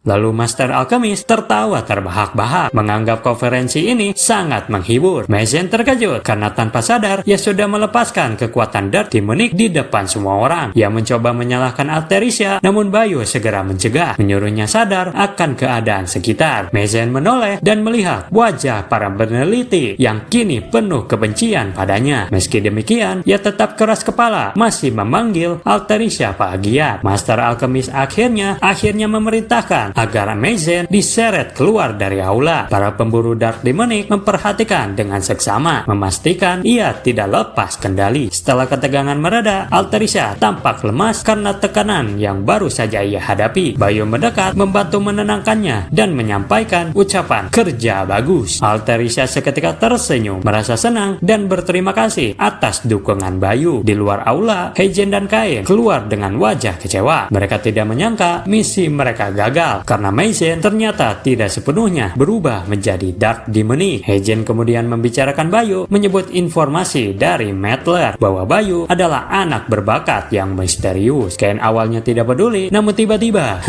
Lalu Master Alchemist tertawa terbahak-bahak, menganggap konferensi ini sangat menghibur. Maizen terkejut karena tanpa sadar ia sudah melepaskan kekuatan Dark Demonic di depan semua orang. Ia mencoba menyalahkan Altarisha, namun Bayu segera mencegah, menyuruhnya sadar akan keadaan sekitar. Maizen menoleh dan melihat wajah para peneliti yang kini penuh kebencian padanya. Meski demikian, ia tetap keras kepala, masih memanggil Altarisha Pak Giat. Master Alchemist akhirnya memerintahkan agar Maizen diseret keluar dari aula. Para pemburu Dark Demonic memperhatikan dengan seksama, memastikan ia tidak lepas kendali. Setelah ketegangan mereda, Altarisha tampak lemas karena tekanan yang baru saja ia hadapi. Bayu mendekat, membantu menenangkannya dan menyampaikan ucapan kerja bagus. Altarisha seketika tersenyum, merasa senang dan berterima kasih atas dukungan Bayu. Di luar aula, Heijen dan Kain keluar dengan wajah kecewa. Mereka tidak menyangka misi mereka gagal karena Maizen ternyata tidak sepenuhnya berubah menjadi Dark Demonic. Heijen kemudian membicarakan Bayu, menyebut informasi dari Mettler bahwa Bayu adalah anak berbakat yang misterius. Kain awalnya tidak peduli, namun tiba-tiba,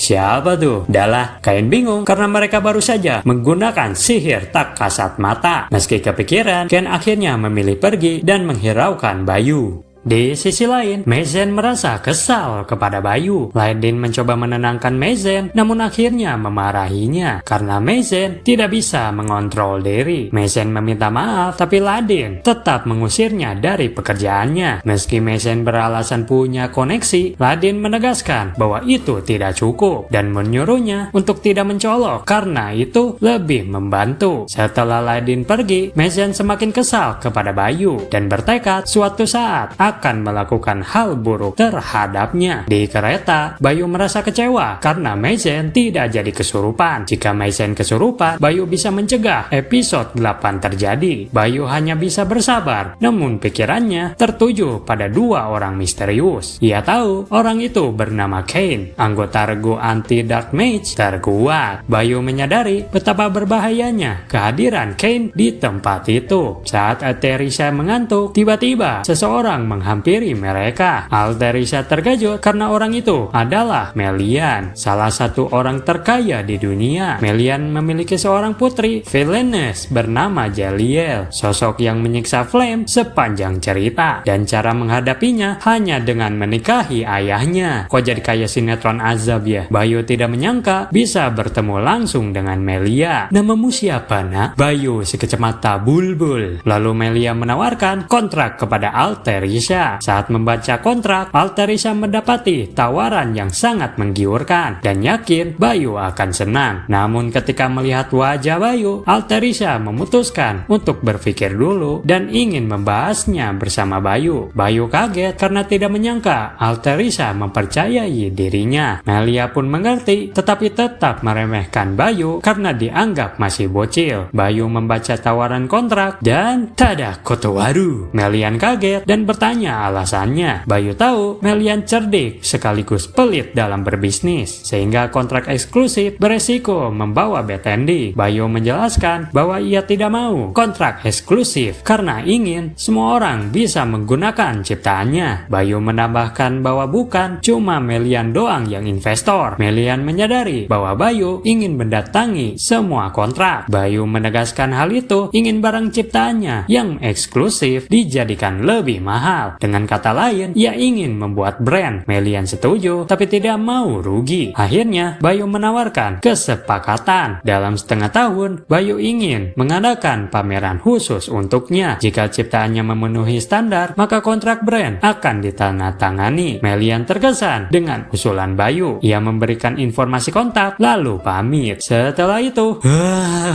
siapa tuh? Dahlah, Kain bingung karena mereka baru saja menggunakan sihir tak kasat mata. Meski kepikiran, Kain akhirnya memilih pergi dan menghiraukan Bayu. Di sisi lain, Maizen merasa kesal kepada Bayu. Ladin mencoba menenangkan Maizen, namun akhirnya memarahinya karena Maizen tidak bisa mengontrol diri. Maizen meminta maaf, tapi Ladin tetap mengusirnya dari pekerjaannya. Meski Maizen beralasan punya koneksi, Ladin menegaskan bahwa itu tidak cukup dan menyuruhnya untuk tidak mencolok karena itu lebih membantu. Setelah Ladin pergi, Maizen semakin kesal kepada Bayu dan bertekad suatu saat akan melakukan hal buruk terhadapnya. Di kereta, Bayu merasa kecewa karena Maizen tidak jadi kesurupan. Jika Maizen kesurupan, Bayu bisa mencegah episode 8 terjadi. Bayu hanya bisa bersabar, namun pikirannya tertuju pada dua orang misterius. Ia tahu orang itu bernama Kain, anggota regu anti-Dark Mage terkuat. Bayu menyadari betapa berbahayanya kehadiran Kain di tempat itu. Saat Altarisha mengantuk, tiba-tiba seseorang menghampiri mereka. Altarisha terkejut karena orang itu adalah Melian, salah satu orang terkaya di dunia. Melian memiliki seorang putri, villainess bernama Jeliel, sosok yang menyiksa Flame sepanjang cerita, dan cara menghadapinya hanya dengan menikahi ayahnya. Kok jadi kayak sinetron azab ya? Bayu tidak menyangka bisa bertemu langsung dengan Melia. Namamu siapa nak? Bayu sekecamata Bulbul. Lalu Melia menawarkan kontrak kepada Altarisha. Saat membaca kontrak, Altarisha mendapati tawaran yang sangat menggiurkan dan yakin Bayu akan senang. Namun ketika melihat wajah Bayu, Altarisha memutuskan untuk berpikir dulu dan ingin membahasnya bersama Bayu. Bayu kaget karena tidak menyangka Altarisha mempercayai dirinya. Melia pun mengerti, tetapi tetap meremehkan Bayu karena dianggap masih bocil. Bayu membaca tawaran kontrak dan tada kotowaru. Melian kaget dan bertanya alasannya. Bayu tahu Melian cerdik sekaligus pelit dalam berbisnis, sehingga kontrak eksklusif beresiko membawa bad ending. Bayu menjelaskan bahwa ia tidak mau kontrak eksklusif karena ingin semua orang bisa menggunakan ciptaannya. Bayu menambahkan bahwa bukan cuma Melian doang yang investor. Melian menyadari bahwa Bayu ingin mendatangi semua kontrak. Bayu menegaskan hal itu ingin barang ciptaannya yang eksklusif dijadikan lebih mahal. Dengan kata lain, ia ingin membuat brand. Melian setuju, tapi tidak mau rugi. Akhirnya, Bayu menawarkan kesepakatan. Dalam setengah tahun, Bayu ingin mengadakan pameran khusus untuknya. Jika ciptaannya memenuhi standar, maka kontrak brand akan ditandatangani. Melian terkesan dengan usulan Bayu. Ia memberikan informasi kontak, lalu pamit. Setelah itu,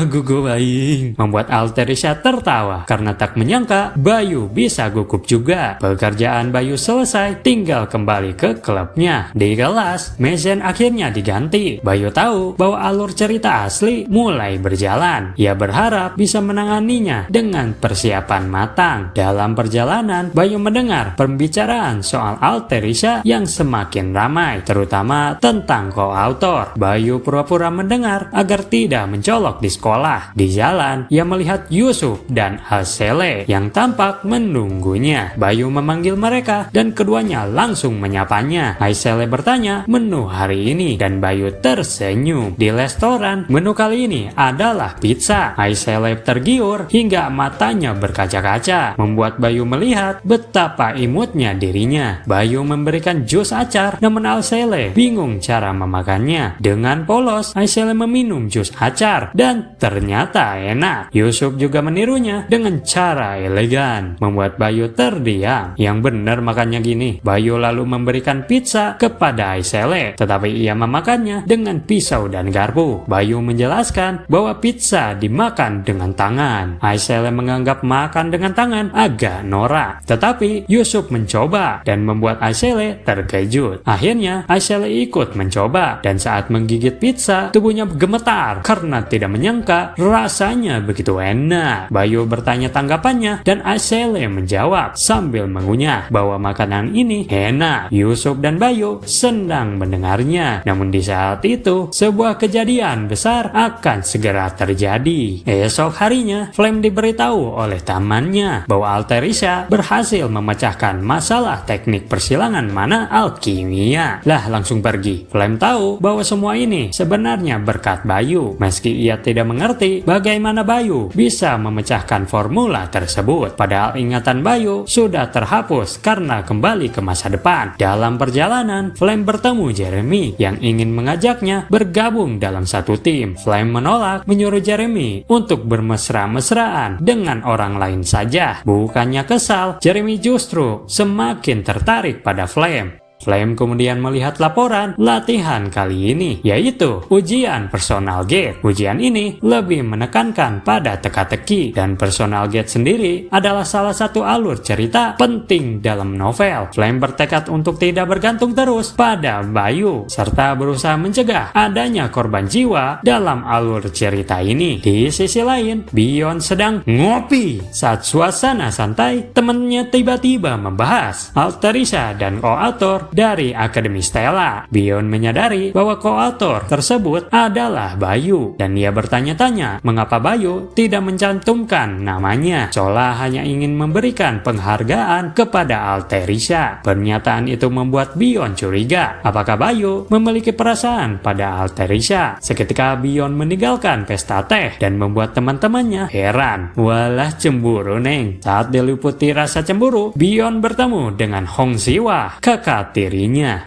gugup aing, membuat Altarisha tertawa karena tak menyangka Bayu bisa gugup juga. Pekerjaan Bayu selesai, tinggal kembali ke klubnya. Di kelas, Maizen akhirnya diganti. Bayu tahu bahwa alur cerita asli mulai berjalan. Ia berharap bisa menanganinya dengan persiapan matang. Dalam perjalanan, Bayu mendengar pembicaraan soal Altarisha yang semakin ramai, terutama tentang co-author. Bayu pura-pura mendengar agar tidak mencolok di sekolah. Di jalan, ia melihat Yusuf dan Hasele yang tampak menunggunya. Bayu memanggil mereka dan keduanya langsung menyapanya. Aisele bertanya menu hari ini dan Bayu tersenyum. Di restoran, menu kali ini adalah pizza. Aisele tergiur hingga matanya berkaca-kaca, membuat Bayu melihat betapa imutnya dirinya. Bayu memberikan jus acar, namun Aisele bingung cara memakannya. Dengan polos, Aisele meminum jus acar dan ternyata enak. Yusuf juga menirunya dengan cara elegan, membuat Bayu terdiam. Yang benar makannya gini. Bayu lalu memberikan pizza kepada Aisele, tetapi ia memakannya dengan pisau dan garpu. Bayu menjelaskan bahwa pizza dimakan dengan tangan. Aisele menganggap makan dengan tangan agak norak, tetapi Yusuf mencoba dan membuat Aisele terkejut. Akhirnya Aisele ikut mencoba dan saat menggigit pizza, tubuhnya gemetar karena tidak menyangka rasanya begitu enak. Bayu bertanya tanggapannya dan Aisele menjawab sambil mengunyah bahwa makanan ini enak. Yusuf dan Bayu senang mendengarnya, namun di saat itu sebuah kejadian besar akan segera terjadi. Esok harinya, Flame diberitahu oleh temannya bahwa Altarisha berhasil memecahkan masalah teknik persilangan mana alkimia. Lah langsung pergi. Flame tahu bahwa semua ini sebenarnya berkat Bayu, meski ia tidak mengerti bagaimana Bayu bisa memecahkan formula tersebut. Padahal ingatan Bayu sudah terhapus karena kembali ke masa depan. Dalam perjalanan, Flame bertemu Jeremy yang ingin mengajaknya bergabung dalam satu tim. Flame menolak, menyuruh Jeremy untuk bermesra-mesraan dengan orang lain saja. Bukannya kesal, Jeremy justru semakin tertarik pada Flame. Flame kemudian melihat laporan latihan kali ini, yaitu ujian personal gate. Ujian ini lebih menekankan pada teka-teki, dan personal gate sendiri adalah salah satu alur cerita penting dalam novel. Flame bertekad untuk tidak bergantung terus pada Bayu, serta berusaha mencegah adanya korban jiwa dalam alur cerita ini. Di sisi lain, Bion sedang ngopi. Saat suasana santai, temannya tiba-tiba membahas Altarisha dan koautor dari Akademi Stella. Bion menyadari bahwa koautor tersebut adalah Bayu, dan ia bertanya-tanya mengapa Bayu tidak mencantumkan namanya. Chola hanya ingin memberikan penghargaan kepada Altarisha. Pernyataan itu membuat Bion curiga. Apakah Bayu memiliki perasaan pada Altarisha? Seketika Bion meninggalkan pesta teh dan membuat teman-temannya heran. Walah cemburu neng. Saat diliputi rasa cemburu, Bion bertemu dengan Hong Siwa, kakak tirinya.